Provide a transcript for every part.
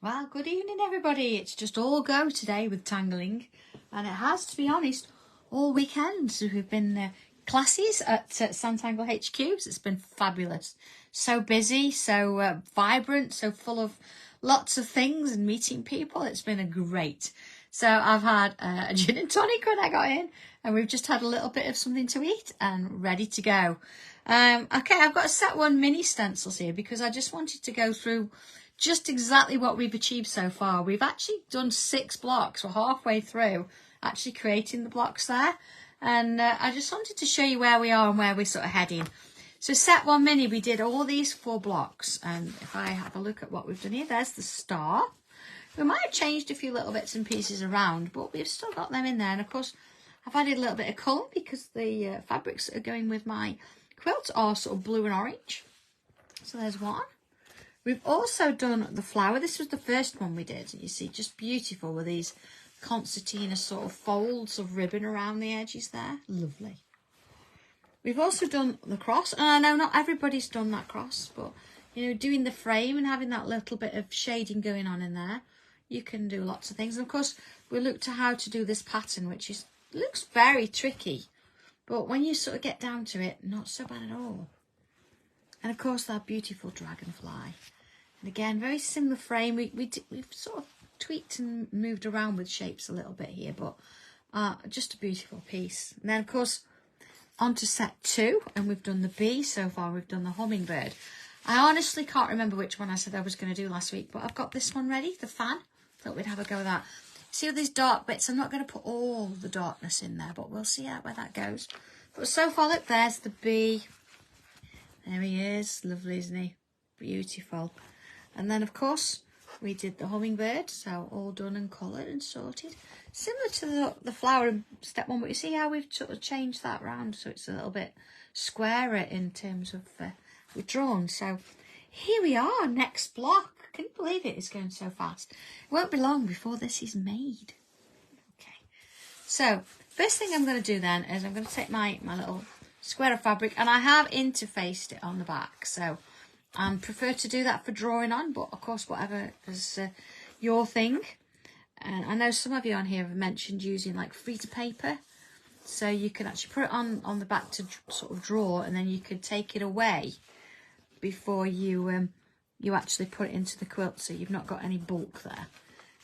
Well, good evening everybody. It's just all go today with tangling, and it has, to be honest, all weekend. So we've been classes at Sanntangle HQ. So it's been fabulous. So busy, so vibrant, so full of lots of things and meeting people. It's been a great. So I've had a gin and tonic when I got in, and we've just had a little bit of something to eat and ready to go. Okay, I've got a set one mini stencils here because I just wanted to go through just exactly what we've achieved so far. We've actually done 6 blocks. We're halfway through actually creating the blocks there. And I just wanted to show you where we are and where we're sort of heading. So set 1 mini, we did all these 4 blocks. And if I have a look at what we've done here, there's the star. We might have changed a few little bits and pieces around, but we've still got them in there. And of course, I've added a little bit of colour because the fabrics that are going with my quilt are sort of blue and orange. So there's one. We've also done the flower. This was the first one we did. You see, just beautiful with these concertina sort of folds of ribbon around the edges there. Lovely. We've also done the cross. And I know not everybody's done that cross, but, you know, doing the frame and having that little bit of shading going on in there, you can do lots of things. And, of course, we looked at how to do this pattern, which looks very tricky. But when you sort of get down to it, not so bad at all. And of course that beautiful dragonfly. And again, very similar frame. We've sort of tweaked and moved around with shapes a little bit here, but just a beautiful piece. And then of course, on to set 2, and we've done the bee so far. We've done the hummingbird. I honestly can't remember which one I said I was going to do last week, but I've got this one ready, the fan. Thought we'd have a go with that. See all these dark bits? I'm not going to put all the darkness in there, but we'll see where that goes. But so far, look, there's the bee. There he is. Lovely, isn't he? Beautiful. And then, of course, we did the hummingbird. So all done and coloured and sorted. Similar to the flower in step 1. But you see how we've sort of changed that round. So it's a little bit squarer in terms of we've drawn. So here we are. Next block. Can you believe it? It's going so fast. It won't be long before this is made. Okay. So first thing I'm going to do then is I'm going to take my little square of fabric, and I have interfaced it on the back, so I prefer to do that for drawing on, but of course whatever is your thing. And I know some of you on here have mentioned using like freezer paper, so you can actually put it on the back to sort of draw, and then you could take it away before you you actually put it into the quilt, so you've not got any bulk there.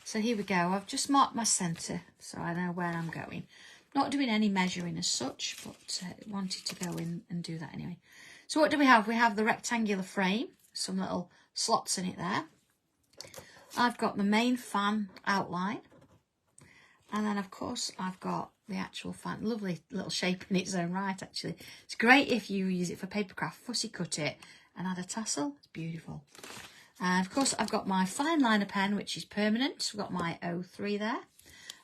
So here we go. I've just marked my centre so I know where I'm going. Not doing any measuring as such, but wanted to go in and do that anyway. So what do we have? We have the rectangular frame, some little slots in it there. I've got the main fan outline. And then, of course, I've got the actual fan. Lovely little shape in its own right, actually. It's great if you use it for papercraft. Fussy cut it and add a tassel. It's beautiful. And, of course, I've got my fine liner pen, which is permanent. I've got my 03 there.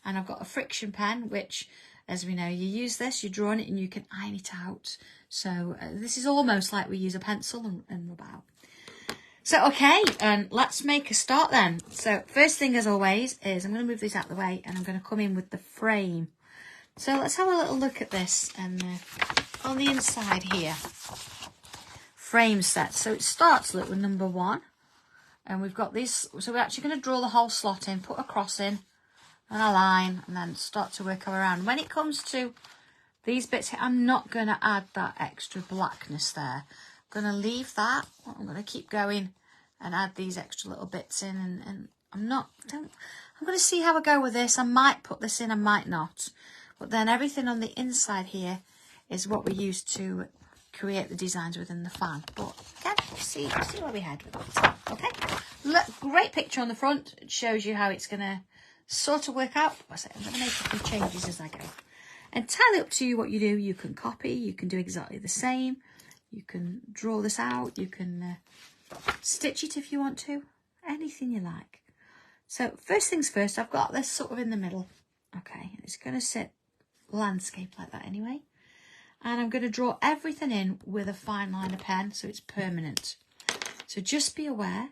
And I've got a friction pen, which, as we know, you use this, you draw on it and you can iron it out. So this is almost like we use a pencil and rub out. So, okay, and let's make a start then. So first thing, as always, is I'm going to move these out of the way and I'm going to come in with the frame. So let's have a little look at this. And on the inside here, frame set. So it starts, look, with number 1. And we've got these. So we're actually going to draw the whole slot in, put a cross in, and a line, and then start to work around. When it comes to these bits here, I'm not going to add that extra blackness there. I'm going to leave that. I'm going to keep going and add these extra little bits in, and I'm going to see how I go with this. I might put this in, I might not. But then everything on the inside here is what we use to create the designs within the fan. But again, we'll see where we head with it. Okay, look, great picture on the front. It shows you how it's going to sort of work out. I'm going to make a few changes as I go. Entirely up to you what you do. You can copy, you can do exactly the same. You can draw this out, you can stitch it if you want to. Anything you like. So first things first, I've got this sort of in the middle. Okay, it's going to sit landscape like that anyway. And I'm going to draw everything in with a fine liner pen so it's permanent. So just be aware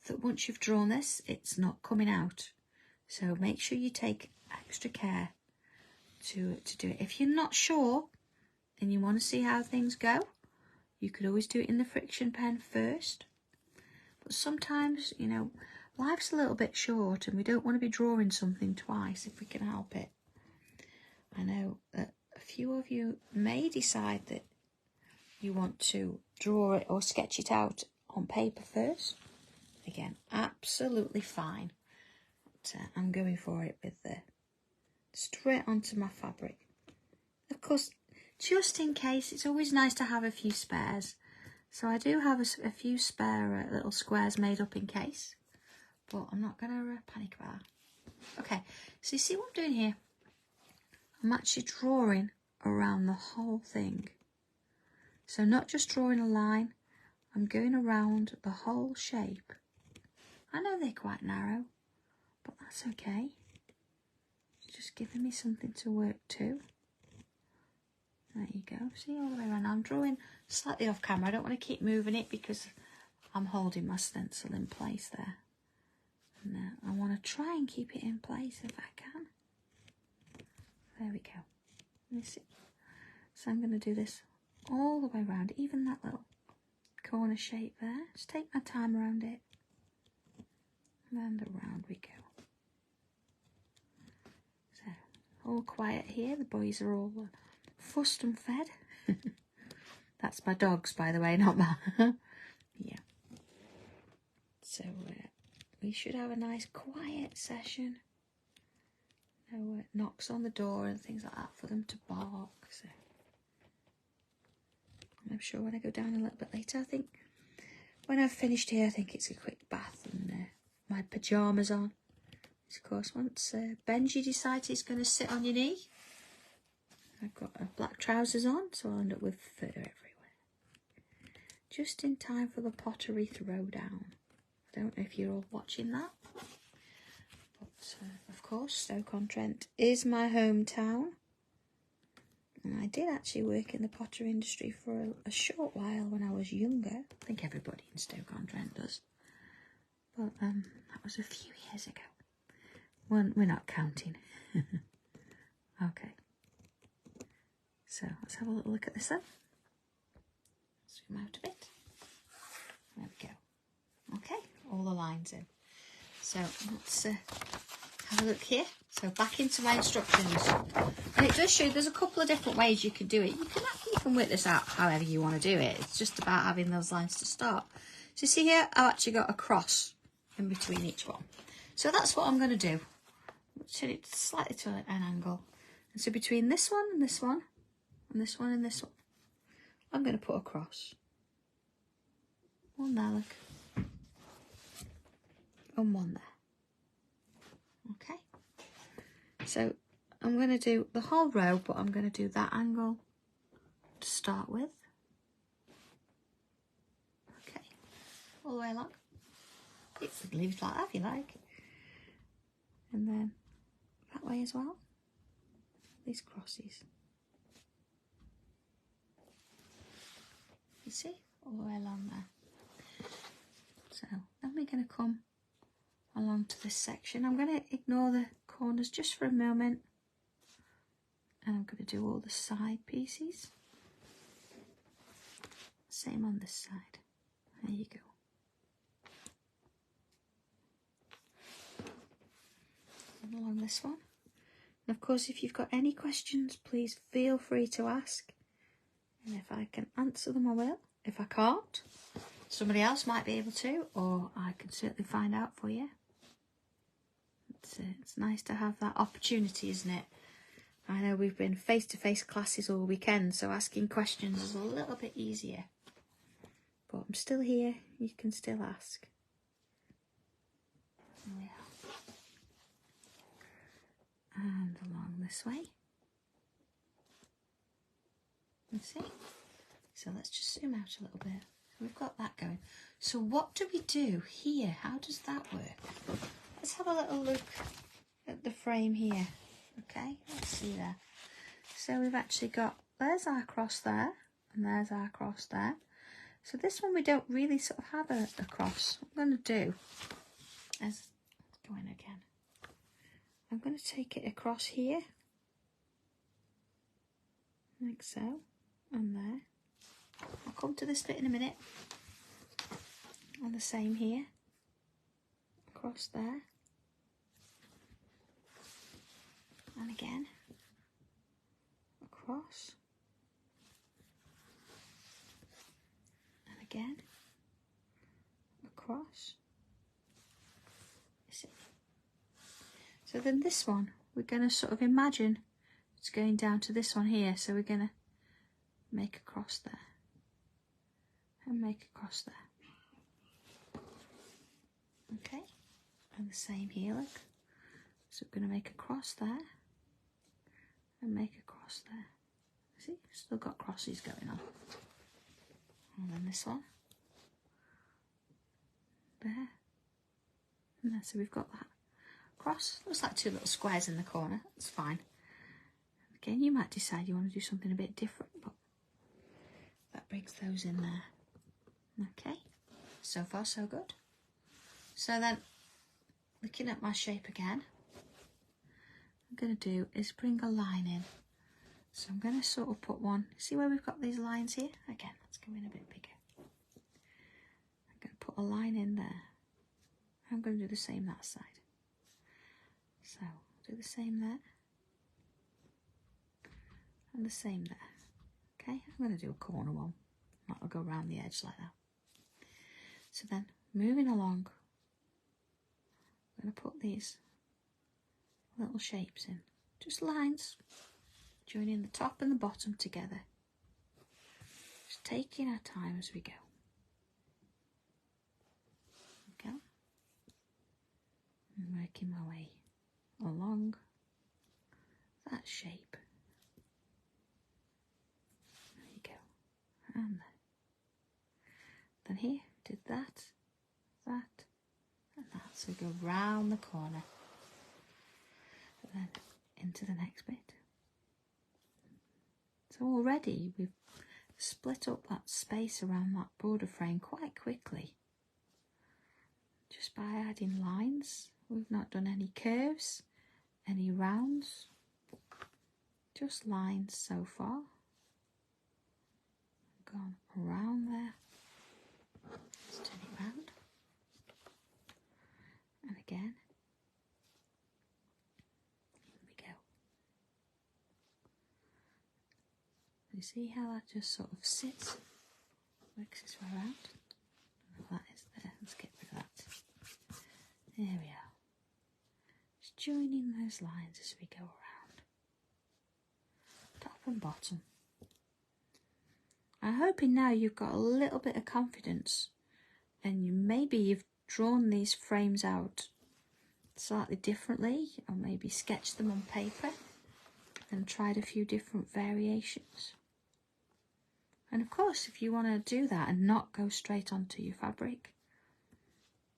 that once you've drawn this, it's not coming out. So make sure you take extra care to do it. If you're not sure and you want to see how things go, you could always do it in the friction pen first. But sometimes, you know, life's a little bit short and we don't want to be drawing something twice if we can help it. I know that a few of you may decide that you want to draw it or sketch it out on paper first. Again, absolutely fine. But, I'm going for it with the straight onto my fabric. Of course, just in case, it's always nice to have a few spares. So I do have a few spare little squares made up in case. But I'm not going to panic about that. Okay, so you see what I'm doing here? I'm actually drawing around the whole thing. So not just drawing a line, I'm going around the whole shape. I know they're quite narrow, but that's okay. It's just giving me something to work to. There you go, see all the way around. I'm drawing slightly off camera. I don't want to keep moving it because I'm holding my stencil in place there. And I want to try and keep it in place if I can. There we go. Let me see. So I'm going to do this all the way around, even that little corner shape there. Just take my time around it. And around we go. So, all quiet here. The boys are all fussed and fed. That's my dogs, by the way, not mine. Yeah. So, we should have a nice quiet session. No knocks on the door and things like that for them to bark. So, I'm sure when I go down a little bit later, I think when I've finished here, I think it's a quick bath and my pyjamas on. Of course, once Benji decides he's going to sit on your knee, I've got black trousers on, so I'll end up with fur everywhere. Just in time for the pottery throwdown. I don't know if you're all watching that. But, of course, Stoke-on-Trent is my hometown. And I did actually work in the pottery industry for a short while when I was younger. I think everybody in Stoke-on-Trent does. But that was a few years ago. We're not counting. Okay. So let's have a little look at this then. Zoom out a bit. There we go. Okay, all the lines in. So let's have a look here. So back into my instructions. And it does show there's a couple of different ways you can do it. You can work this out however you want to do it. It's just about having those lines to start. So you see here, I've actually got a cross in between each one. So that's what I'm going to do. Turn it slightly to an angle. And so between this one and this one, and this one and this one, I'm going to put a cross. One there, look. And one there. Okay. So I'm going to do the whole row, but I'm going to do that angle to start with. Okay. All the way along. You can leave it like that if you like. And then that way as well. These crosses. You see? All the way along there. So then we're going to come along to this section. I'm going to ignore the corners just for a moment. And I'm going to do all the side pieces. Same on this side. There you go. And along this one. And of course, if you've got any questions, please feel free to ask. And if I can answer them, I will. If I can't, somebody else might be able to, or I can certainly find out for you. It's nice to have that opportunity, isn't it? I know we've been face-to-face classes all weekend, so asking questions is a little bit easier. But I'm still here, you can still ask. There we are. And along this way. Let's see. So let's just zoom out a little bit. We've got that going. So what do we do here? How does that work? Let's have a little look at the frame here. Okay, let's see there. So we've actually got, there's our cross there, and there's our cross there. So this one we don't really sort of have a cross. What I'm going to do is, let's go in again. I'm going to take it across here, like so, and there. I'll come to this bit in a minute. And the same here. across there, and again across, and again across. You see? So then this one, we're going to sort of imagine it's going down to this one here, so we're going to make a cross there and make a cross there. Okay, and the same here, look. So we're going to make a cross there and make a cross there. See, still got crosses going on. And then this one there, and there. So we've got that cross. Looks like two little squares in the corner. That's fine. Again, you might decide you want to do something a bit different, but that brings those in there. Okay, so far so good. So then, looking at my shape again, I'm going to do is bring a line in. So I'm going to sort of put one, see where we've got these lines here? Again, let's go in a bit bigger. I'm going to put a line in there. I'm going to do the same that side. So do the same there. And the same there. Okay, I'm going to do a corner one. That'll go around the edge like that. So then, moving along, I'm going to put these little shapes in. Just lines, joining the top and the bottom together. Just taking our time as we go. Okay. And working my way along that shape. There you go. And there. Then here, did that, and that. So go round the corner. And then into the next bit. So already we've split up that space around that border frame quite quickly. Just by adding lines. We've not done any curves, any rounds, just lines so far. Gone around there. Let's turn it round. And again. Here we go. You see how that just sort of sits, works its way around? I don't know what that is there. Let's get rid of that. There we are. Just joining those lines as we go around. Top and bottom. I'm hoping now you've got a little bit of confidence and maybe you've drawn these frames out slightly differently, or maybe sketched them on paper and tried a few different variations. And of course, if you want to do that and not go straight onto your fabric,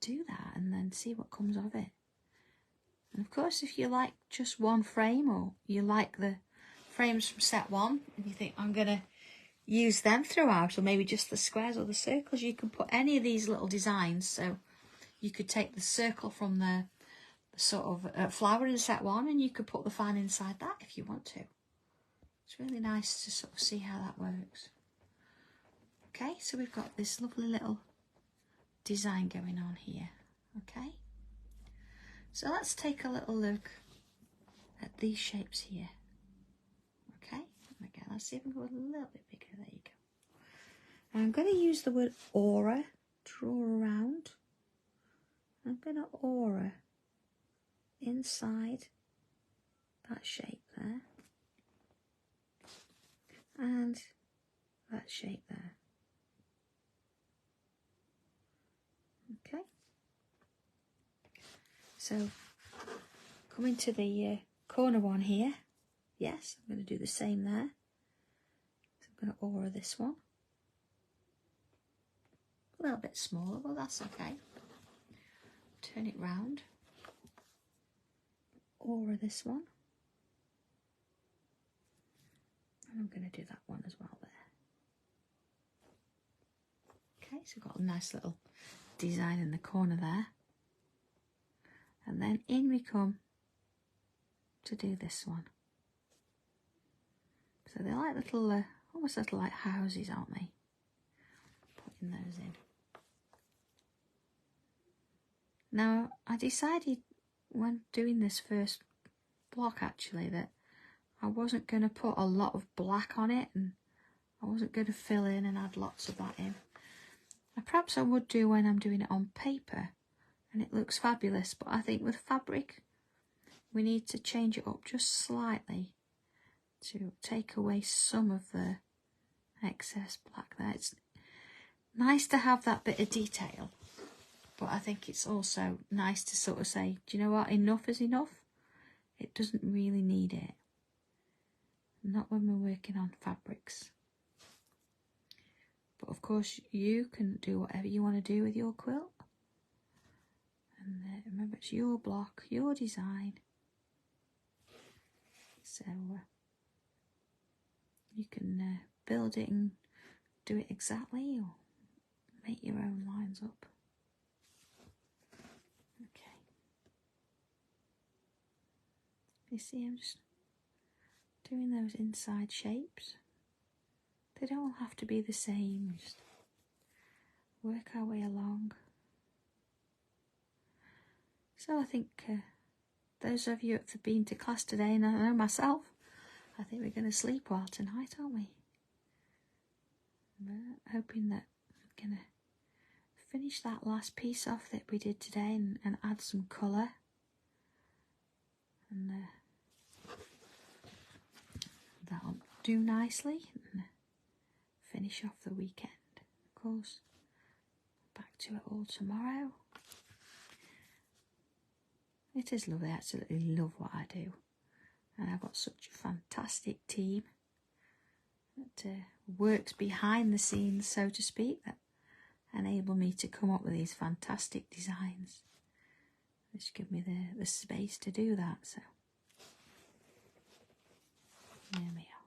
do that and then see what comes of it. And of course, if you like just one frame, or you like the frames from set one and you think I'm going to use them throughout, or maybe just the squares or the circles, you can put any of these little designs. So you could take the circle from the sort of flower in set one, and you could put the fan inside that if you want to. It's really nice to sort of see how that works. Okay, so we've got this lovely little design going on here. Okay, so let's take a little look at these shapes here. Okay, again, let's see if we can go a little bit bigger. There you go. And I'm going to use the word aura, draw around. I'm going to aura inside that shape there, and that shape there. Okay, so coming to the corner one here, yes, I'm going to do the same there. So I'm going to aura this one. A little bit smaller, but that's okay. Turn it round. Aura this one. And I'm going to do that one as well there. Okay, so we've got a nice little design in the corner there. And then in we come to do this one. So they're like little, almost little like houses, aren't they? Putting those in. Now, I decided when doing this first block actually that I wasn't going to put a lot of black on it, and I wasn't going to fill in and add lots of that in. Now, perhaps I would do when I'm doing it on paper and it looks fabulous, but I think with fabric we need to change it up just slightly to take away some of the excess black there. It's nice to have that bit of detail, but I think it's also nice to sort of say, do you know what, enough is enough. It doesn't really need it. Not when we're working on fabrics. But of course you can do whatever you want to do with your quilt. And remember, it's your block, your design. So you can build it and do it exactly, or make your own lines up. Okay. You see, I'm just doing those inside shapes. They don't all have to be the same. We just work our way along. So I think those of you that have been to class today, and I know myself, I think we're going to sleep well tonight, aren't we? But hoping that we're going to finish that last piece off that we did today and add some colour. And that'll do nicely. And finish off the weekend. Of course, back to it all tomorrow. It is lovely, I absolutely love what I do. And I've got such a fantastic team that works behind the scenes, so to speak, that enable me to come up with these fantastic designs. Which give me the space to do that, so there we are.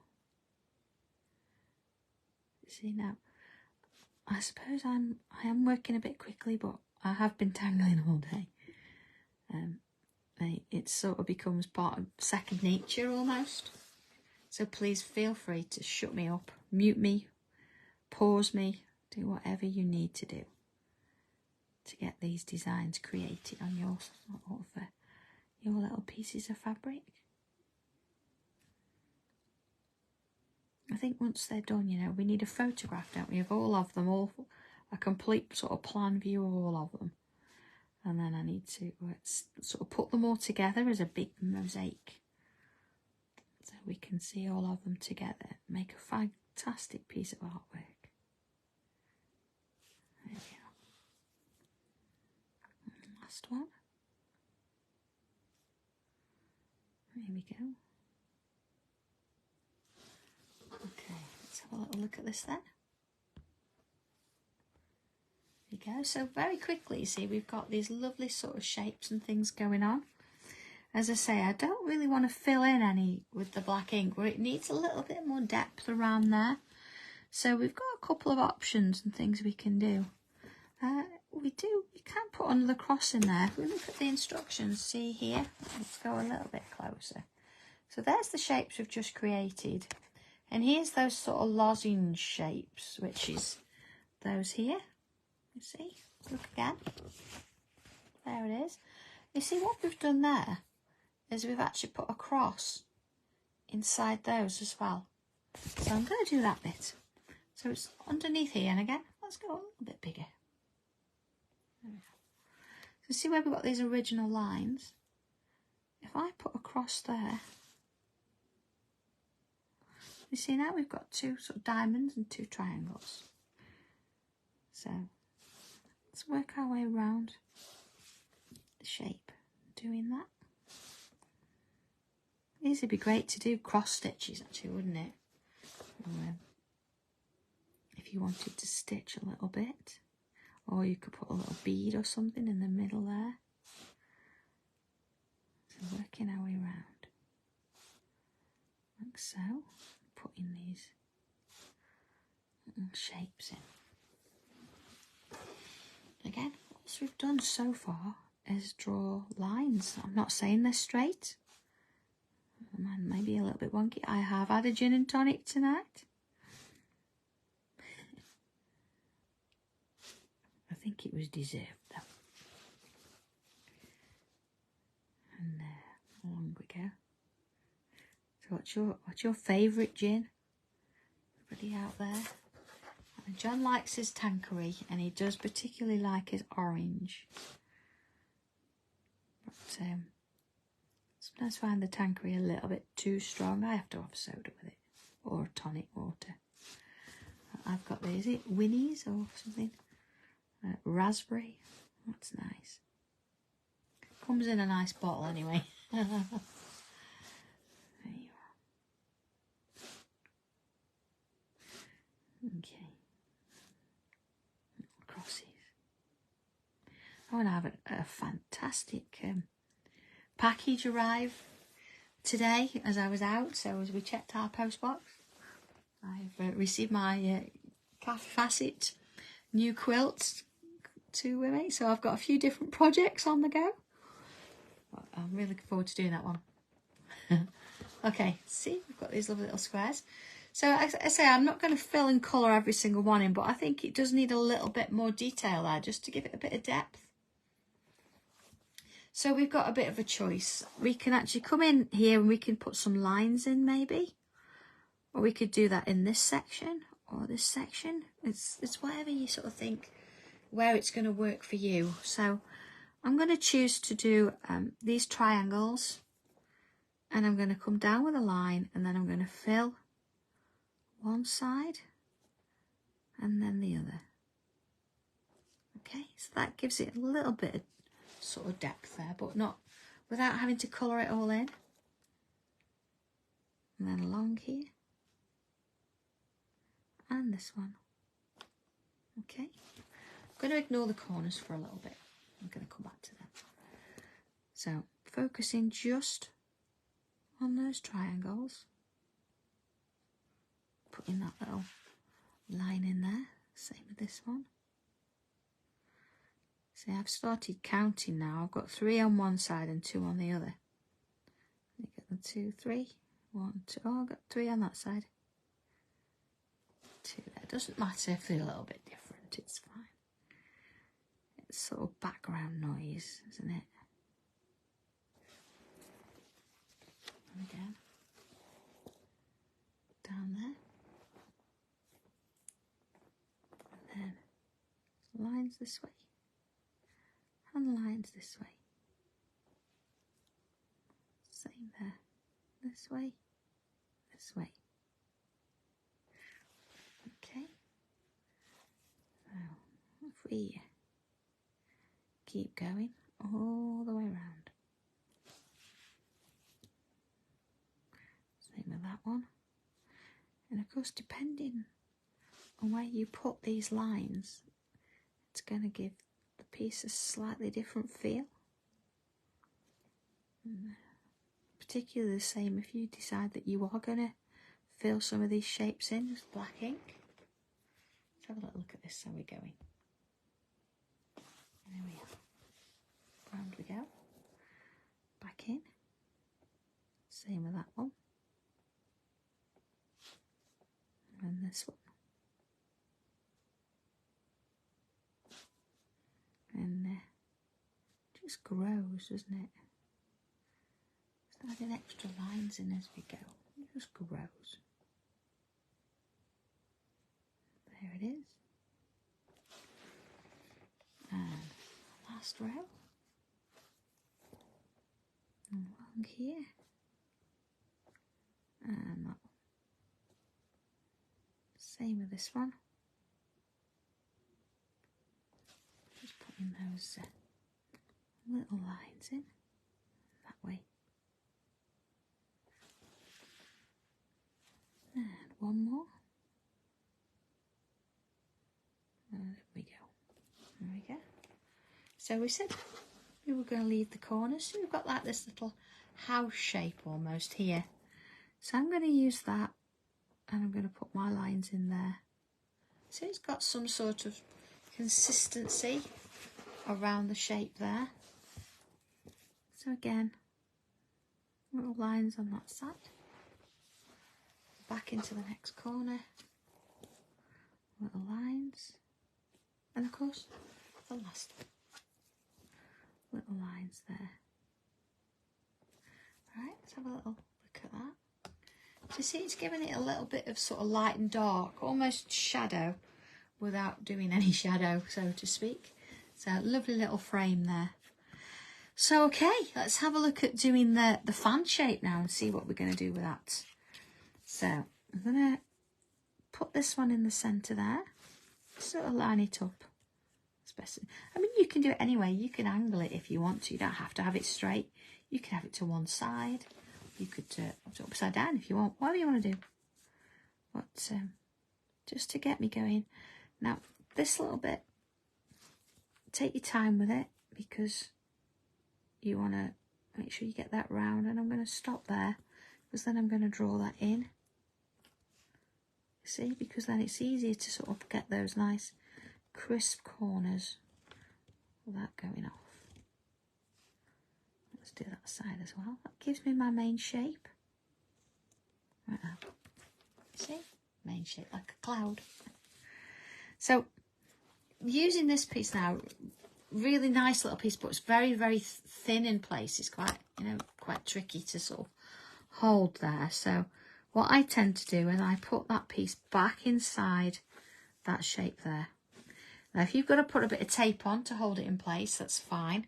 See, now I suppose I am working a bit quickly, but I have been tangling all day. It sort of becomes part of second nature almost. So please feel free to shut me up, mute me, pause me, do whatever you need to do to get these designs created on your little pieces of fabric. I think once they're done, you know, we need a photograph, don't we, of all of them, all a complete sort of plan view of all of them. And then I need to sort of put them all together as a big mosaic, so we can see all of them together, make a fantastic piece of artwork. There we are. And last one. Here we go. Okay, let's have a little look at this then. There you go. So very quickly, you see, we've got these lovely sort of shapes and things going on. As I say, I don't really want to fill in any with the black ink, where it needs a little bit more depth around there. So we've got a couple of options and things we can do. We can put another cross in there. If we look at the instructions, see here, let's go a little bit closer. So there's the shapes we've just created. And here's those sort of lozenge shapes, which is those here. You see, look again. There it is. You see what we've done there is we've actually put a cross inside those as well. So I'm going to do that bit. So it's underneath here, and again, let's go a little bit bigger. There we go. So see where we've got these original lines? If I put a cross there, you see now we've got two sort of diamonds and two triangles. So let's work our way around the shape doing that. These would be great to do cross stitches actually, wouldn't it? If you wanted to stitch a little bit, or you could put a little bead or something in the middle there. So working our way around like so, putting these little shapes in. Again, all we've done so far is draw lines. I'm not saying they're straight. Mine may be a little bit wonky. I have had a gin and tonic tonight. I think it was deserved though. Round we go. So what's your favourite gin? Everybody out there? John likes his Tanqueray, and he does particularly like his orange. But sometimes I find the Tanqueray a little bit too strong. I have to have soda with it, or tonic water. I've got these, is it Winnie's or something? Raspberry. That's nice. Comes in a nice bottle anyway. There you are. Okay. Crosses. Oh, and I have a fantastic package arrive today as I was out. So as we checked our post box, I've received my Cafe Facet new quilt to me. So I've got a few different projects on the go. I'm really looking forward to doing that one. Okay, see, we've got these lovely little squares. So I say I'm not going to fill and colour every single one in, but I think it does need a little bit more detail there just to give it a bit of depth. So we've got a bit of a choice. We can actually come in here and we can put some lines in maybe. Or we could do that in this section or this section. It's whatever you sort of think where it's going to work for you. So I'm going to choose to do these triangles, and I'm going to come down with a line, and then I'm going to fill one side and then the other. Okay, so that gives it a little bit of sort of depth there, but not without having to colour it all in. And then along here, and this one. Okay, I'm going to ignore the corners for a little bit. I'm going to come back to them. So focusing just on those triangles, putting that little line in there, same with this one. See, I've started counting now. I've got 3 on one side and 2 on the other. You get the 2, 3, 1, 2. Oh, I've got 3 on that side. 2 there. Doesn't matter if they're a little bit different, it's fine. It's sort of background noise, isn't it? And again, down there. And then lines this way. And lines this way. Same there. This way. This way. Okay. So if we keep going all the way around. Same with that one. And of course, depending on where you put these lines, it's going to give the piece a slightly different feel. And particularly the same if you decide that you are going to fill some of these shapes in with black ink. Let's have a little look at this. How we're going. There we are. Round we go. Back in. Same with that one. And this one. And just grows, doesn't it? Just adding extra lines in as we go. It just grows. There it is. And last row. And along here. And that one. Same with this one. Just putting those little lines in that way. And one more. There we go. There we go. So we said we were going to leave the corners. So we've got like this little house shape almost here. So I'm going to use that, and I'm going to put my lines in there. So it's got some sort of consistency around the shape there. So again, little lines on that side. Back into the next corner. Little lines. And of course, the last one. Little lines there. have a little look at that. So see, it's giving it a little bit of sort of light and dark, almost shadow, without doing any shadow, so to speak. So lovely little frame there. So okay, let's have a look at doing the fan shape now and see what we're going to do with that. So I'm going to put this one in the centre there, sort of line it up. I mean, you can do it anyway. You can angle it if you want to. You don't have to have it straight. You can have it to one side. You could do it upside down if you want. Whatever you want to do. But just to get me going. Now, this little bit, take your time with it because you want to make sure you get that round. And I'm going to stop there because then I'm going to draw that in. See, because then it's easier to sort of get those nice crisp corners without going off. Let's do that side as well. That gives me my main shape. Right now. See? Main shape like a cloud. So, using this piece now, really nice little piece, but it's very, very thin in place. It's quite, quite tricky to sort of hold there. So, what I tend to do is I put that piece back inside that shape there. Now, if you've got to put a bit of tape on to hold it in place, that's fine.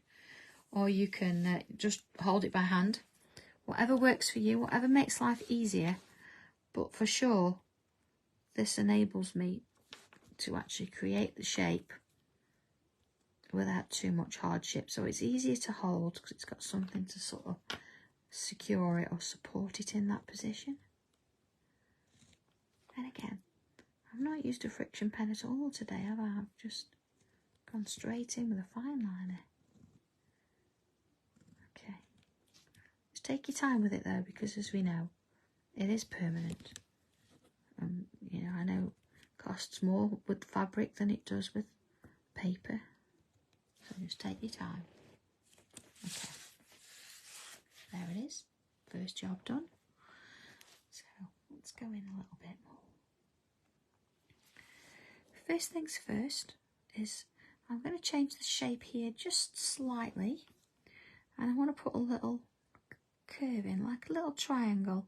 Or you can just hold it by hand. Whatever works for you, whatever makes life easier. But for sure, this enables me to actually create the shape without too much hardship. So it's easier to hold because it's got something to sort of secure it or support it in that position. And again, I've not used a friction pen at all today, have I? I've just gone straight in with a fine liner. Okay. Just take your time with it though, because as we know, it is permanent. I know it costs more with fabric than it does with paper. So just take your time. Okay. There it is. First job done. So let's go in a little bit more. First things first is I'm going to change the shape here just slightly, and I want to put a little curve in, like a little triangle,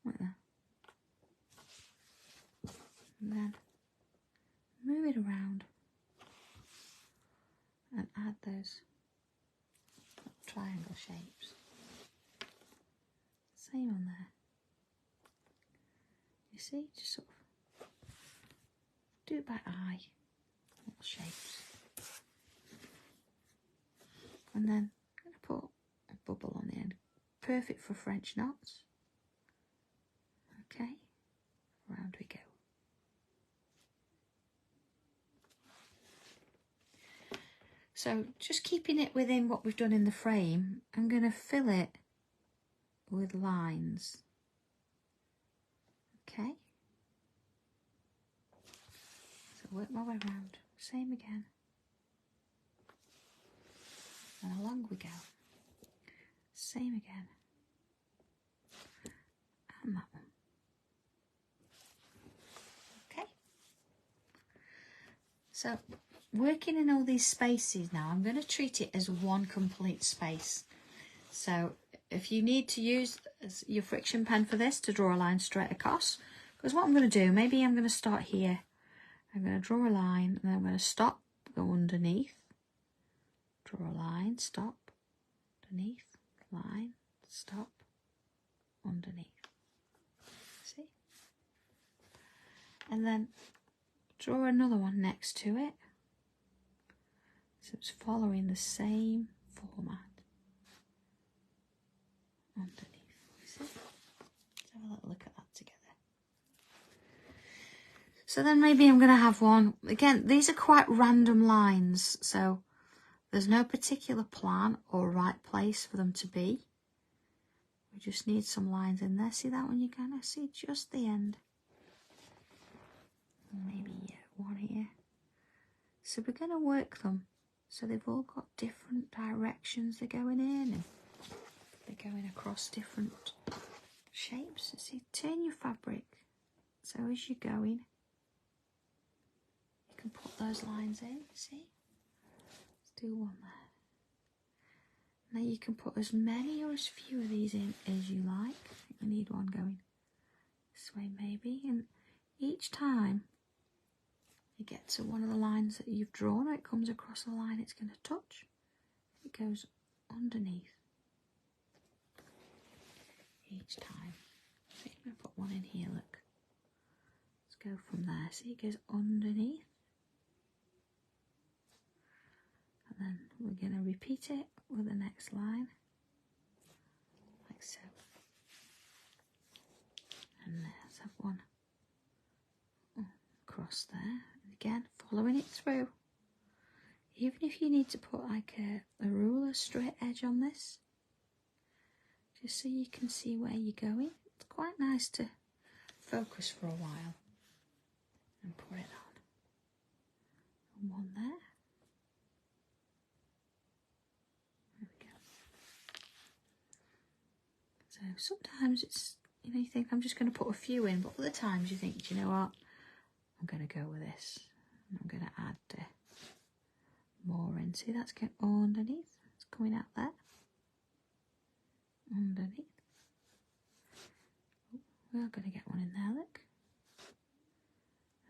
like that, and then move it around and add those little triangle shapes. Same on there. You see, just sort of do it by eye, little shapes. And then I'm going to put a bubble on the end. Perfect for French knots. Okay, round we go. So just keeping it within what we've done in the frame, I'm going to fill it with lines. Okay. So work my way around. Same again. And along we go. Same again. And that one. Okay. So working in all these spaces now, I'm going to treat it as one complete space. So if you need to use your friction pen for this to draw a line straight across, because what I'm going to do, maybe I'm going to start here. I'm going to draw a line and then I'm going to stop, go underneath, draw a line, stop, underneath, line, stop, underneath. See? And then draw another one next to it. So it's following the same format. Underneath. See? Let's have a little look at that together. So then maybe I'm going to have one. Again, these are quite random lines, so there's no particular plan or right place for them to be. We just need some lines in there. See that one? You're going to see just the end. Maybe one here. So we're going to work them so they've all got different directions they're going in, and they're going across different shapes. See, turn your fabric so as you're going, you can put those lines in. See, let's do one Now you can put as many or as few of these in as you like. I think we need one going this way maybe, and each time you get to one of the lines that you've drawn, or it comes across the line it's going to touch, it goes underneath each time. I think I'm going to put one in here, look. Let's go from there. See, it goes underneath. And then we're going to repeat it with the next line, like so. And let's have one across there. And again, following it through. Even if you need to put like a ruler straight edge on this, just so you can see where you're going. It's quite nice to focus for a while and put it on. And one there. There we go. So sometimes it's, you know, you think I'm just going to put a few in, but other times you think, do you know what? I'm going to go with this. And I'm going to add more in. See, that's going underneath. It's coming out there. Underneath. Oh, we are going to get one in there, look.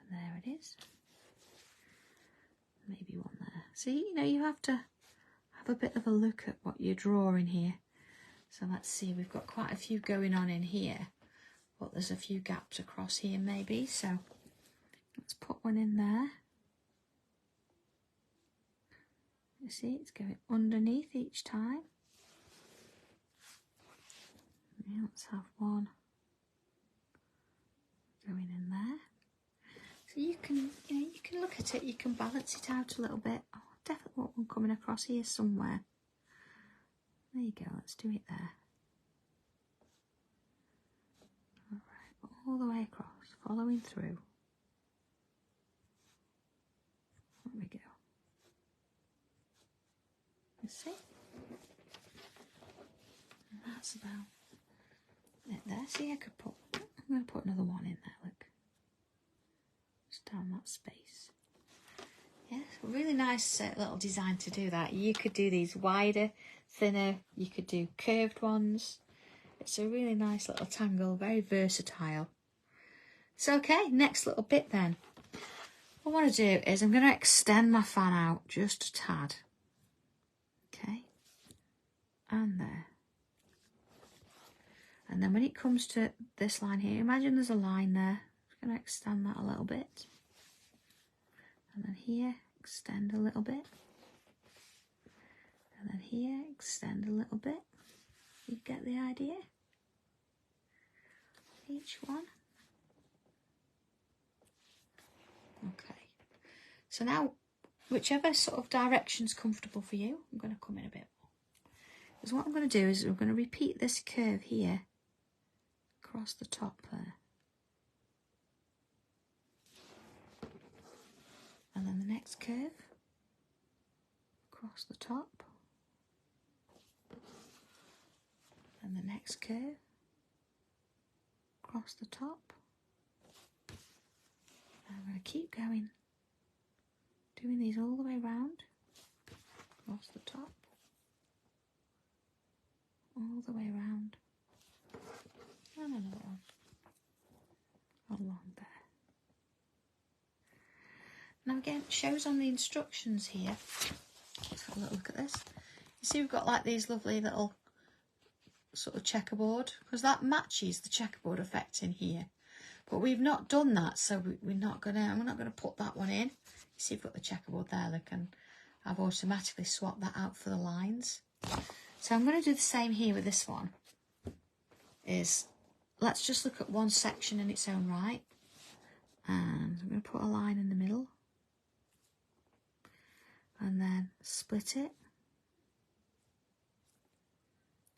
And there it is. Maybe one there. See, you know, you have to have a bit of a look at what you're drawing here. So let's see, we've got quite a few going on in here, but there's a few gaps across here maybe, so let's put one in there. You see, it's going underneath each time. Yeah, let's have one going in there. So you can, you know, you can look at it, you can balance it out a little bit. Oh, definitely want one coming across here somewhere. There you go, let's do it there. Alright, all the way across, following through. There we go. You see? And that's about it there. See, I could put, I'm going to put another one in there, look. Just down that space. Yeah, a really nice little design to do that. You could do these wider, thinner, you could do curved ones. It's a really nice little tangle, very versatile. So okay, next little bit then. What I want to do is I'm going to extend my fan out just a tad. Okay, and there. And then when it comes to this line here, imagine there's a line there. I'm going to extend that a little bit. And then here, extend a little bit. And then here, extend a little bit. You get the idea? Each one. Okay. So now, whichever sort of direction's comfortable for you, I'm going to come in a bit more. Because what I'm going to do is we're going to repeat this curve here across the top there. And then the next curve across the top. And the next curve across the top. And I'm going to keep going, doing these all the way round, across the top, all the way round, and another one along there. Now again, it shows on the instructions here. Let's have a little look at this. You see we've got like these lovely little sort of checkerboard, because that matches the checkerboard effect in here. But we've not done that, so we're not gonna put that one in. You see we've got the checkerboard there, look, and I've automatically swapped that out for the lines. So I'm going to do the same here with this one. Let's just look at one section in its own right. And I'm going to put a line in the middle. And then split it.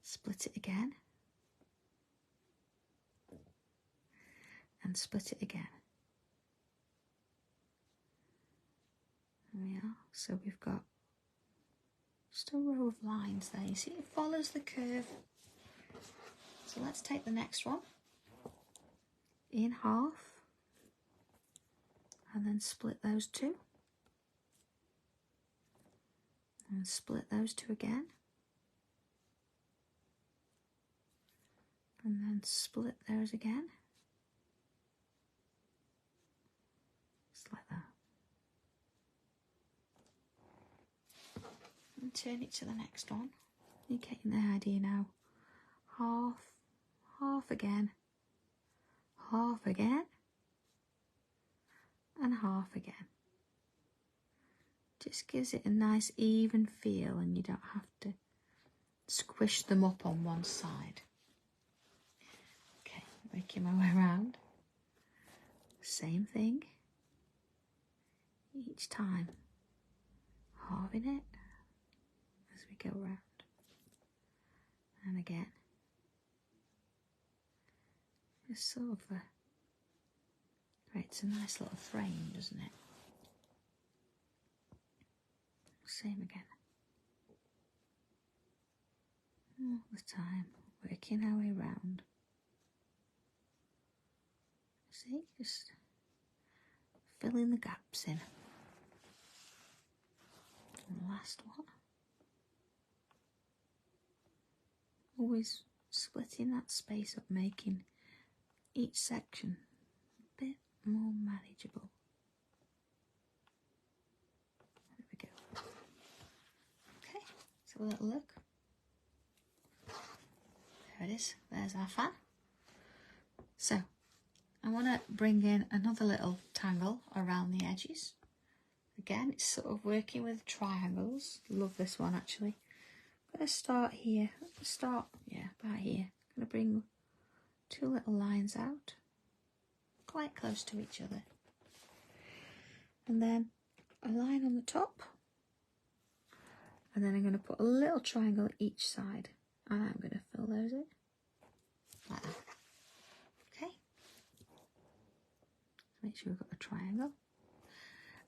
Split it again. And split it again. There we are. So we've got just a row of lines there. You see it follows the curve. So let's take the next one in half and then split those two. And split those two again. and then split those again, just like that, and turn it to the next one. You're getting the idea now. Half, half again, half again, and half again. Just gives it a nice even feel, and you don't have to squish them up on one side. Okay, making my way around. Same thing each time, halving it as we go around, and again. Just sort of creates a nice little frame, doesn't it? Same again. All the time, working our way round. See, just filling the gaps in. And the last one. Always splitting that space up, making each section a bit more manageable. There we go. Okay, let's have a little look. There it is, there's our fan. So, I want to bring in another little tangle around the edges. Again, it's sort of working with triangles. Love this one actually. I'm going to start here. About here. I'm going to bring two little lines out, quite close to each other. And then a line on the top. And then I'm going to put a little triangle each side. And I'm going to fill those in. Like that. Okay. Make sure we've got a triangle.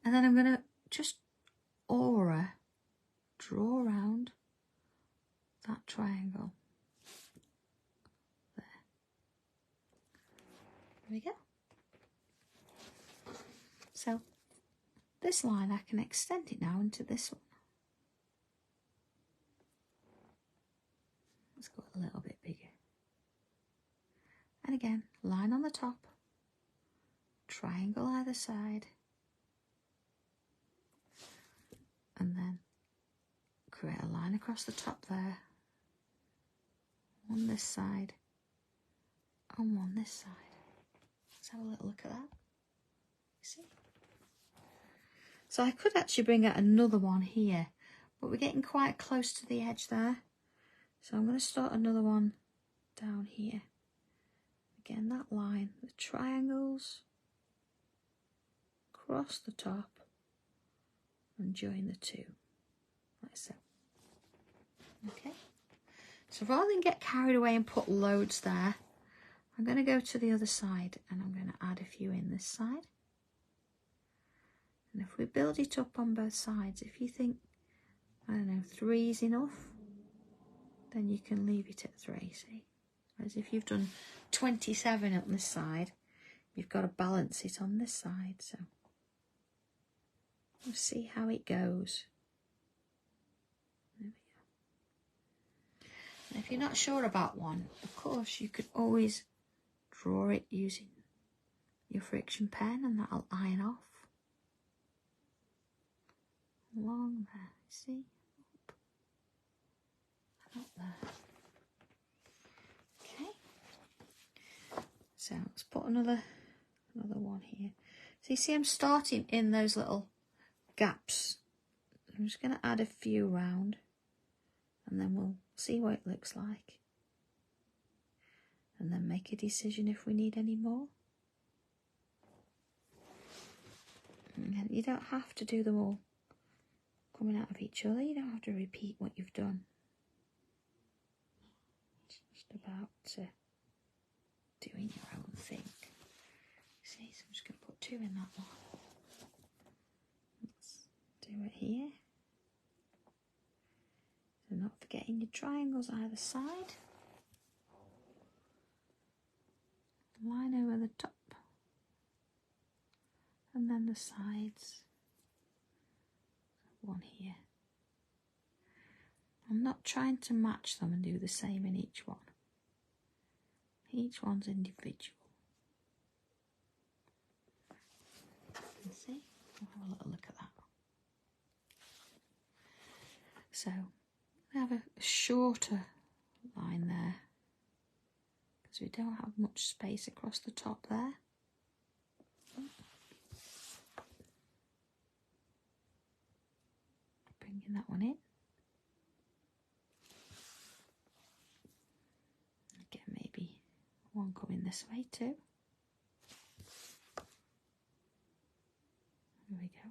And then I'm going to just aura draw around that triangle. There we go. So this line, I can extend it now into this one. Let's go a little bit bigger. And again, line on the top, triangle either side, and then create a line across the top there, one this side, and one this side. Let's have a little look at that. See? So I could actually bring out another one here, but we're getting quite close to the edge there. So I'm going to start another one down here. Again, that line, the triangles, across the top, and join the two, like so. Okay. So rather than get carried away and put loads there, I'm going to go to the other side and I'm going to add a few in this side. And if we build it up on both sides, if you think, I don't know, 3 is enough, then you can leave it at 3, see? Whereas if you've done 27 on this side, you've got to balance it on this side. So we'll see how it goes. There we go. And if you're not sure about one, of course, you could always draw it using your friction pen and that'll iron off. Along there, see? Up and up there. Okay. So let's put another one here. So you see I'm starting in those little gaps. I'm just going to add a few round and then we'll see what it looks like. And then make a decision if we need any more. And you don't have to do them all coming out of each other. You don't have to repeat what you've done. It's just about doing your own thing. See, so I'm just going to put 2 in that one. Let's do it here. So not forgetting your triangles either side. Line over the top. And then the sides. One here. I'm not trying to match them and do the same in each one. Each one's individual. You see? We'll have a little look at that. So we have a shorter line there because we don't have much space across the top there. Bringing that one in. Again, maybe one coming this way too. There we go.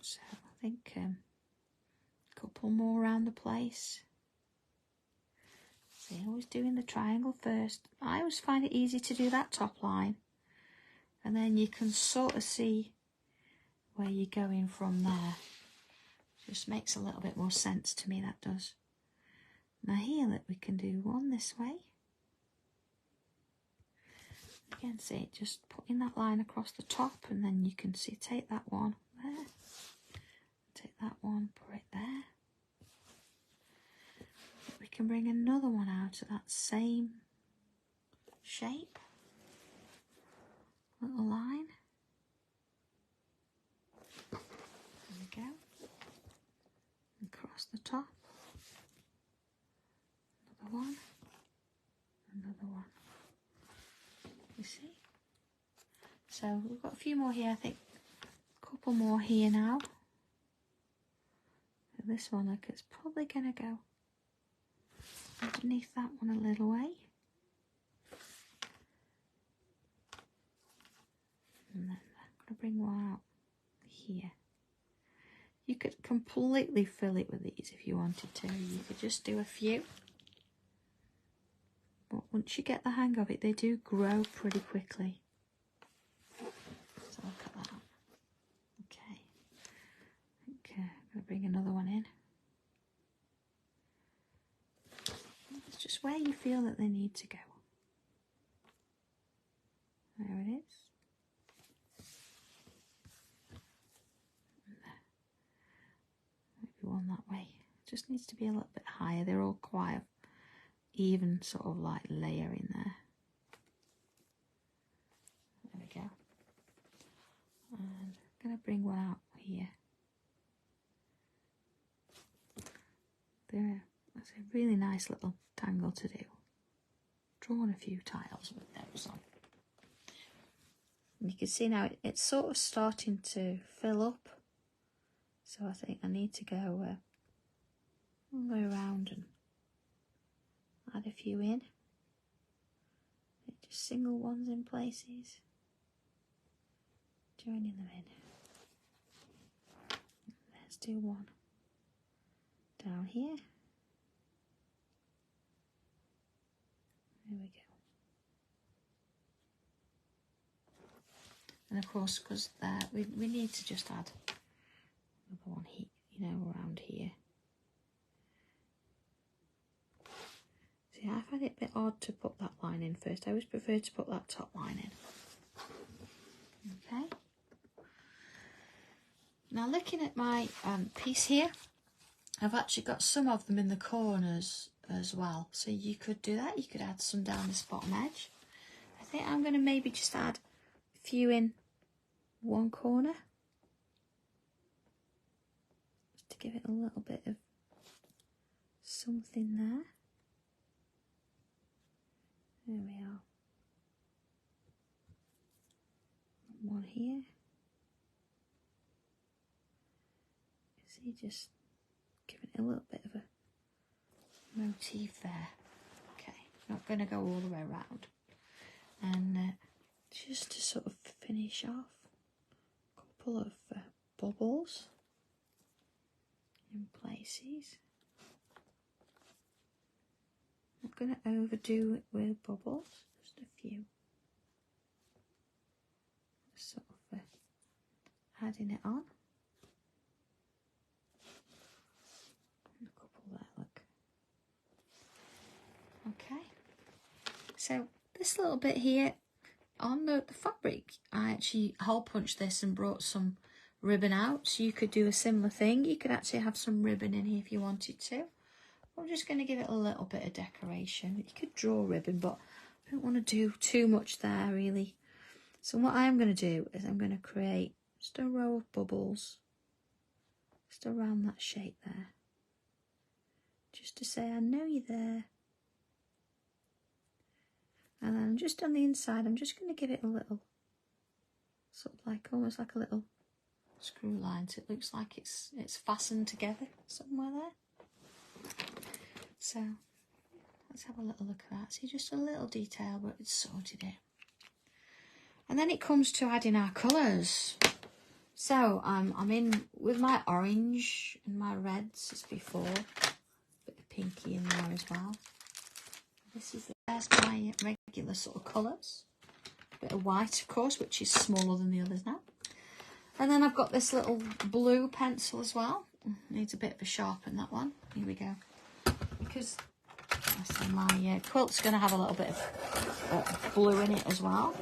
So I think a couple more around the place. See, always doing the triangle first. I always find it easy to do that top line, and then you can sort of see where you're going from there. Just makes a little bit more sense to me, that does. Now here, look, we can do one this way. Again, see, just putting that line across the top, and then you can see, take that one there, take that one, put it there. We can bring another one out of that same shape, little line. There we go. Across the top. Another one. Another one. You see? So we've got a few more here, I think. A couple more here now. And this one, look, it's probably going to go underneath that one a little way. And then I'm going to bring one out here. You could completely fill it with these if you wanted to. You could just do a few. But once you get the hang of it, they do grow pretty quickly. So look at that. Okay. Okay, I'm going to bring another one in. It's just where you feel that they need to go. There it is. And there. Maybe one that way. It just needs to be a little bit higher. They're all quite even sort of like layer in there. There we go. And I'm going to bring one out here. That's a really nice little tangle to do. Drawn a few tiles with those on. And you can see now it's sort of starting to fill up. So I think I need to go all the way around and add a few in. Just single ones in places. Joining them in. Let's do one down here. There we go. And of course, because we need to just add another one here, you know, around here. See, I find it a bit odd to put that line in first. I always prefer to put that top line in. Okay. Now looking at my piece here, I've actually got some of them in the corners as well. So you could do that. You could add some down this bottom edge. I think I'm going to maybe just add a few in one corner. Just to give it a little bit of something there. There we are. One here. See, just giving it a little bit of a motif there. Okay, not going to go all the way around. And just to sort of finish off, a couple of bubbles in places. Not going to overdo it with bubbles, just a few. Just sort of adding it on. And a couple there, look. Okay. So this little bit here on the fabric, I actually hole punched this and brought some ribbon out. So you could do a similar thing. You could actually have some ribbon in here if you wanted to. I'm just going to give it a little bit of decoration. You could draw ribbon, but I don't want to do too much there really. So what I'm going to do is I'm going to create just a row of bubbles just around that shape there, just to say I know you're there. And then just on the inside, I'm just going to give it a little, sort of like, almost like a little screw line, so it looks like it's fastened together somewhere there. So let's have a little look at that. See, just a little detail, but it's sorted it. And then it comes to adding our colours. So I'm in with my orange and my reds as before. Bit of pinky in there as well. There's my regular sort of colours. Bit of white, of course, which is smaller than the others now. And then I've got this little blue pencil as well. Needs a bit of a sharpen, that one. Here we go. Because my quilt's going to have a little bit of blue in it as well.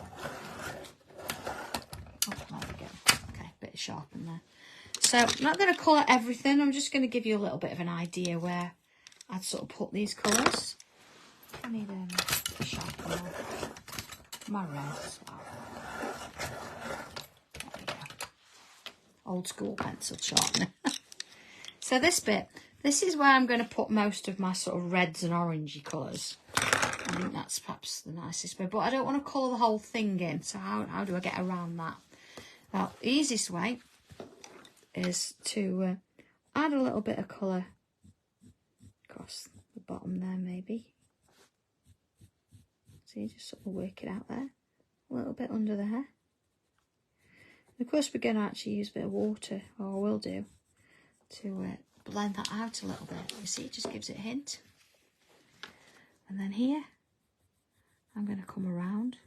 Oh, there we go. Okay, bit of sharpen there. So I'm not going to colour everything. I'm just going to give you a little bit of an idea where I'd sort of put these colours. I need a sharpener. My red as well. There we go. Old school pencil sharpener. So this bit, this is where I'm going to put most of my sort of reds and orangey colours. I think that's perhaps the nicest way, but I don't want to colour the whole thing in. So how do I get around that? Well, the easiest way is to add a little bit of colour across the bottom there, maybe. See, just sort of work it out there. A little bit under there. And of course, we're going to actually use a bit of water, or I will do, to blend that out a little bit. You see, it just gives it a hint. And then here, I'm going to come around.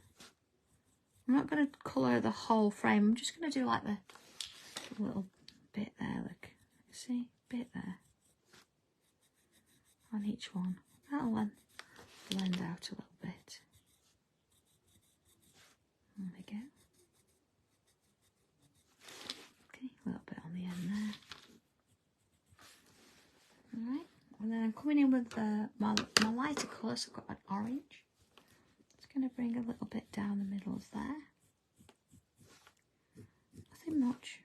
I'm not going to colour the whole frame. I'm just going to do like the little bit there, look. See, bit there. On each one. That'll then blend out a little bit. There we go. Okay, a little bit on the end there. Alright, and then I'm coming in with my lighter colour, so I've got an orange. Just going to bring a little bit down the middle of there. Nothing much.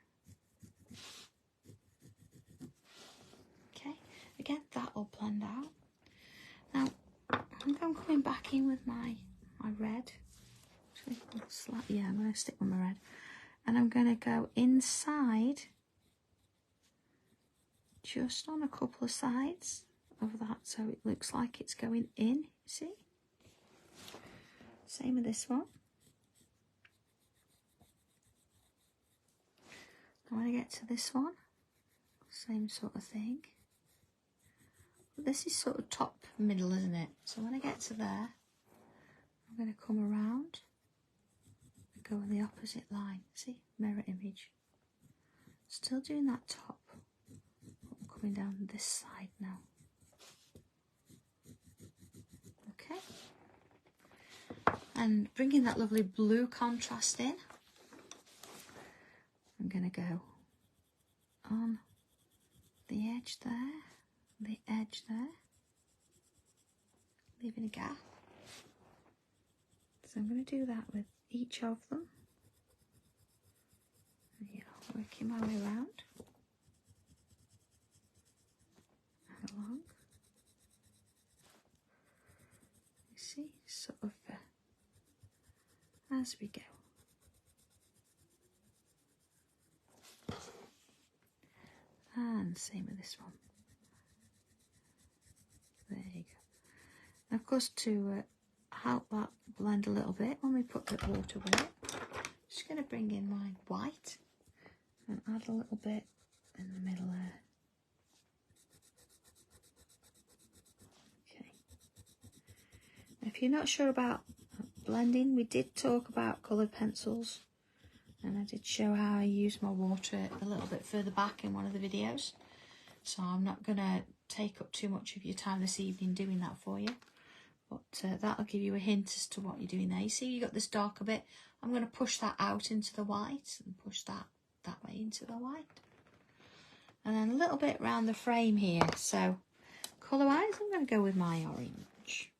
Okay, again, that will blend out. Now, I'm coming back in with my red. Actually, yeah, I'm going to stick with my red. And I'm going to go inside, just on a couple of sides of that, so it looks like it's going in, see? Same with this one. And when I get to this one, same sort of thing. But this is sort of top middle, isn't it? So when I get to there, I'm going to come around and go on the opposite line. See? Mirror image. Still doing that top. I'm coming down this side now. Okay. And bringing that lovely blue contrast in, I'm going to go on the edge there, the edge there, leaving a gap. So I'm going to do that with each of them. Yeah, working my way around and along. You see, sort of as we go. And same with this one. There you go. And of course, to help that blend a little bit, when we put the water with it, I'm just going to bring in my white and add a little bit in the middle there. Okay. If you're not sure about blending, we did talk about coloured pencils, and I did show how I use my water a little bit further back in one of the videos. So I'm not going to take up too much of your time this evening doing that for you. But that'll give you a hint as to what you're doing there. You see you got this darker bit. I'm going to push that out into the white and push that way into the white. And then a little bit around the frame here. So, of colour wise, I'm going to go with my orange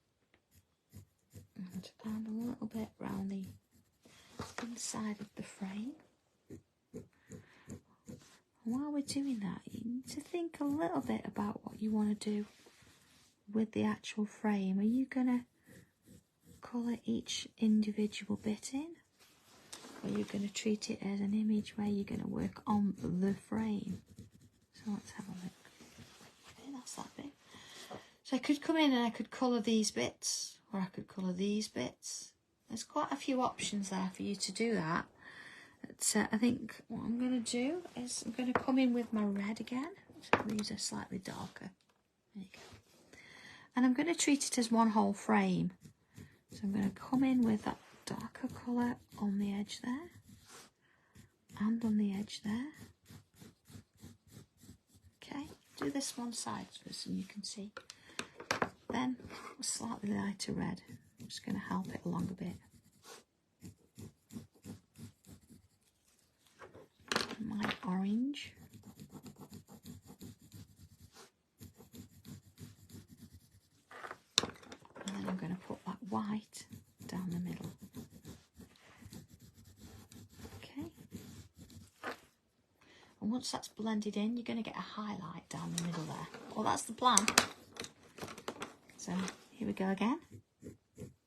and add a little bit round the inside of the frame. And while we're doing that, you need to think a little bit about what you want to do with the actual frame. Are you going to colour each individual bit in, or are you going to treat it as an image where you're going to work on the frame? So let's have a look. Okay, that's that bit. So I could come in and I could colour these bits, or I could colour these bits. There's quite a few options there for you to do that. But, I think what I'm going to do is I'm going to come in with my red again. So these are slightly darker. There you go. And I'm going to treat it as one whole frame. So I'm going to come in with that darker colour on the edge there and on the edge there. Okay, do this one side first and you can see. Then a slightly lighter red. I'm just going to help it along a bit. My orange. And then I'm going to put that white down the middle. Okay. And once that's blended in, you're going to get a highlight down the middle there. Well, that's the plan. So here we go again.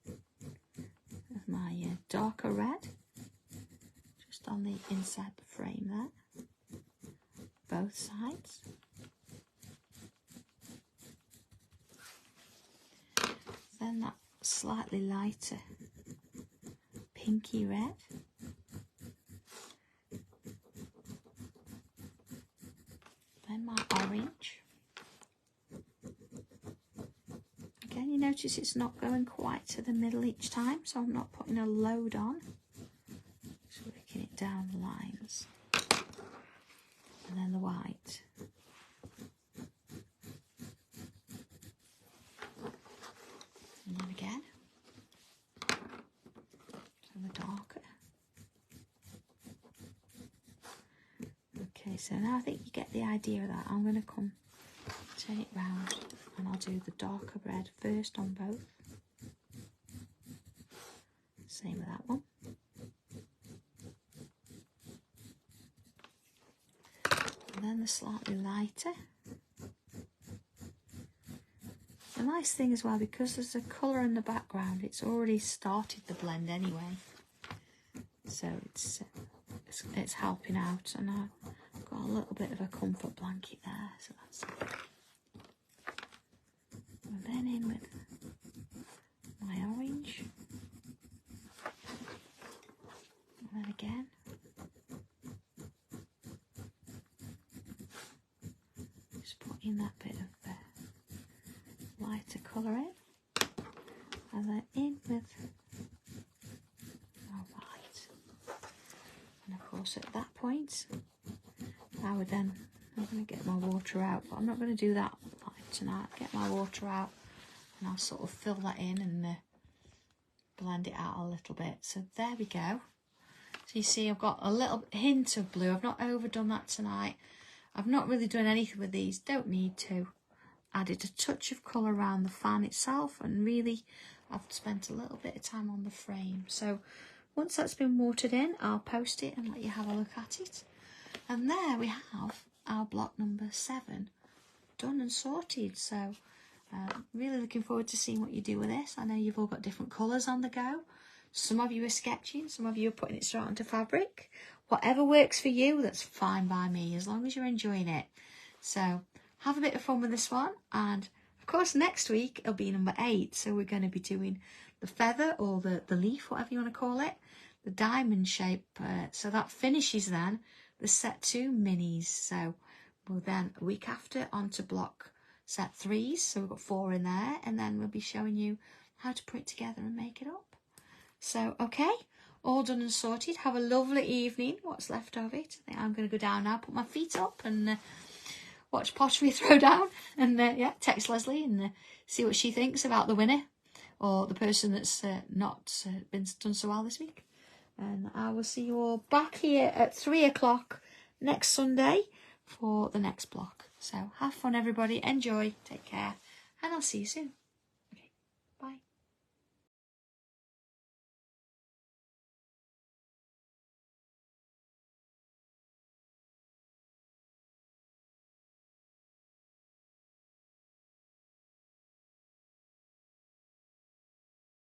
With my darker red. Just on the inside the frame there. Both sides. Then that slightly lighter pinky red. Then my orange. Again, you notice it's not going quite to the middle each time, so I'm not putting a load on. Just working it down the lines. And then the white. And then again. So the darker. Okay, so now I think you get the idea of that. I'm going to come turn it round and I'll do the darker red first on both. Same with that one. And then the slightly lighter. The nice thing as well, because there's a colour in the background, it's already started the blend anyway. So it's helping out, and I've got a little bit of a comfort blanket there, so that's it. And then in with my orange. And then again. Just put in that bit of lighter colour in. And then in with my white. And of course at that point, I'm going to get my water out, but I'm not going to do that like tonight. Get my water out and I'll sort of fill that in and blend it out a little bit. So there we go. So you see I've got a little hint of blue. I've not overdone that tonight. I've not really done anything with these, don't need to. Added a touch of colour around the fan itself, and really I've spent a little bit of time on the frame. So once that's been watered in, I'll post it and let you have a look at it. And there we have our block number 7 done and sorted. So really looking forward to seeing what you do with this. I know you've all got different colours on the go. Some of you are sketching, some of you are putting it straight onto fabric. Whatever works for you, that's fine by me, as long as you're enjoying it. So have a bit of fun with this one. And of course next week it'll be number 8. So we're going to be doing the feather, or the leaf, whatever you want to call it, the diamond shape. So that finishes then the set 2 minis. So we'll then a week after on to block set 3s. So we've got 4 in there, and then we'll be showing you how to put it together and make it up. So okay, all done and sorted. Have a lovely evening, what's left of it. I think I'm going to go down now, put my feet up and watch pottery throw down, and yeah, text Leslie and see what she thinks about the winner, or the person that's not been done so well this week. And I will see you all back here at 3 o'clock next Sunday for the next block. So have fun everybody, enjoy, take care, and I'll see you soon.